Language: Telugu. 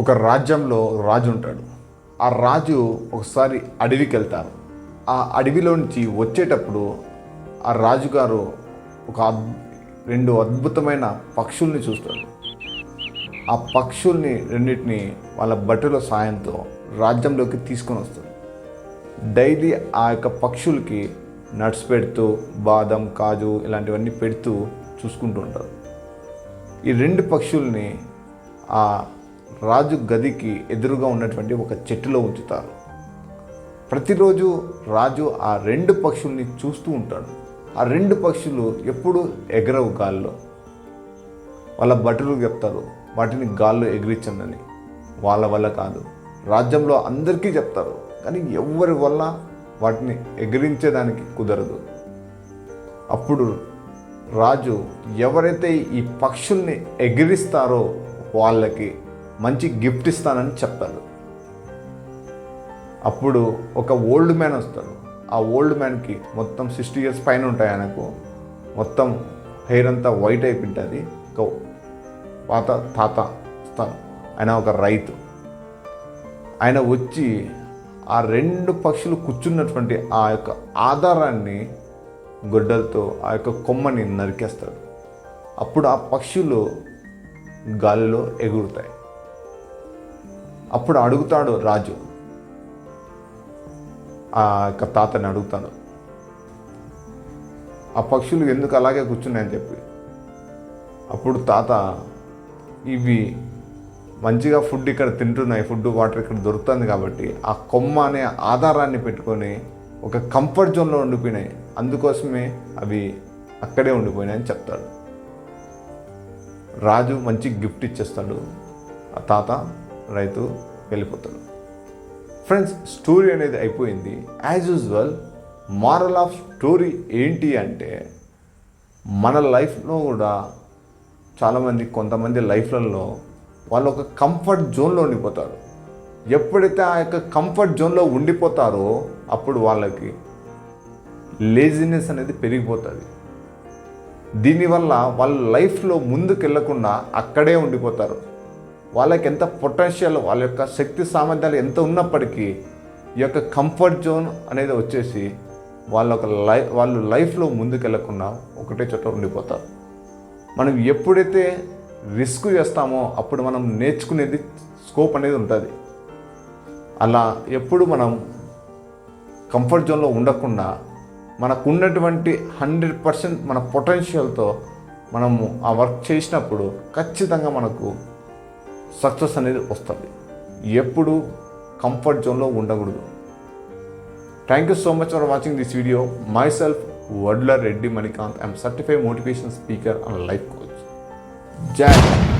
ఒక రాజ్యంలో రాజు ఉంటాడు. ఆ రాజు ఒకసారి అడవికి వెళ్తారు. ఆ అడవిలో నుంచి వచ్చేటప్పుడు ఆ రాజుగారు ఒక రెండు అద్భుతమైన పక్షుల్ని చూస్తాడు. ఆ పక్షుల్ని రెండింటిని వాళ్ళ భటుల సాయంతో రాజ్యంలోకి తీసుకొని వస్తాడు. డైలీ ఆ యొక్క పక్షులకి నట్స్ పెడుతూ బాదం కాజు ఇలాంటివన్నీ పెడుతూ చూసుకుంటూ ఉంటారు. ఈ రెండు పక్షుల్ని ఆ రాజు గదికి ఎదురుగా ఉన్నటువంటి ఒక చెట్టులో ఉంచుతారు. ప్రతిరోజు రాజు ఆ రెండు పక్షుల్ని చూస్తూ ఉంటాడు. ఆ రెండు పక్షులు ఎప్పుడు ఎగరవు గాల్లో. వాళ్ళ భటులు చెప్తారు వాటిని గాల్లో ఎగిరించండి. వాళ్ళ వల్ల కాదు, రాజ్యంలో అందరికీ చెప్తారు, కానీ ఎవరి వల్ల వాటిని ఎగిరించేదానికి కుదరదు. అప్పుడు రాజు ఎవరైతే ఈ పక్షుల్ని ఎగిరిస్తారో వాళ్ళకి మంచి గిఫ్ట్ ఇస్తానని చెప్తాడు. అప్పుడు ఒక ఓల్డ్ మ్యాన్ వస్తాడు. ఆ ఓల్డ్ మ్యాన్కి మొత్తం 60 years పైన ఉంటాయి. ఆయనకు మొత్తం హెయిర్ అంతా వైట్ అయిపోయింటుంది. ఒక పాత తాత వస్తాడు. ఆయన ఒక రైతు. ఆయన వచ్చి ఆ రెండు పక్షులు కూర్చున్నటువంటి ఆ యొక్క ఆధారాన్ని గొడ్డలతో ఆ యొక్క కొమ్మని నరికేస్తాడు. అప్పుడు ఆ పక్షులు గాలిలో ఎగురుతాయి. అప్పుడు అడుగుతాడు రాజు, ఆ యొక్క తాతని అడుగుతాడు, ఆ పక్షులు ఎందుకు అలాగే కూర్చున్నాయని చెప్పి. అప్పుడు తాత, ఇవి మంచిగా ఫుడ్ ఇక్కడ తింటున్నాయి, ఫుడ్ వాటర్ ఇక్కడ దొరుకుతుంది కాబట్టి ఆ కొమ్మ అనే ఆధారాన్ని పెట్టుకొని ఒక కంఫర్ట్ జోన్లో ఉండిపోయినాయి, అందుకోసమే అవి అక్కడే ఉండిపోయినాయి అని చెప్తాడు. రాజు మంచి గిఫ్ట్ ఇచ్చేస్తాడు. ఆ తాత రైతు వెళ్ళిపోతాడు. ఫ్రెండ్స్, స్టోరీ అనేది అయిపోయింది. As usual moral of story ఏంటి అంటే, మన లైఫ్లో కూడా చాలామంది కొంతమంది లైఫ్లలో వాళ్ళు ఒక కంఫర్ట్ జోన్లో ఉండిపోతారు. ఎప్పుడైతే ఆ యొక్క కంఫర్ట్ జోన్లో ఉండిపోతారో అప్పుడు వాళ్ళకి లేజినెస్ అనేది పెరిగిపోతుంది. దీనివల్ల వాళ్ళ లైఫ్లో ముందుకు వెళ్ళకుండా అక్కడే ఉండిపోతారు. వాళ్ళకి ఎంత పొటెన్షియల్, వాళ్ళ యొక్క శక్తి సామర్థ్యాలు ఎంత ఉన్నప్పటికీ ఈ యొక్క కంఫర్ట్ జోన్ అనేది వచ్చేసి వాళ్ళు లైఫ్లో ముందుకు వెళ్ళకుండా ఒకటే చోట ఉండిపోతారు. మనం ఎప్పుడైతే రిస్క్ చేస్తామో అప్పుడు మనం నేర్చుకునేది స్కోప్ అనేది ఉంటుంది. అలా ఎప్పుడు మనం కంఫర్ట్ జోన్లో ఉండకుండా మనకున్నటువంటి 100% మన పొటెన్షియల్తో మనము ఆ వర్క్ చేసినప్పుడు ఖచ్చితంగా మనకు సక్సెస్ అనేది వస్తుంది. ఎప్పుడు కంఫర్ట్ జోన్లో ఉండకూడదు. Thank you so much for watching this video. Myself Vadlar Reddy Manikanth. I'm certified motivation speaker and life coach. Jai Hind.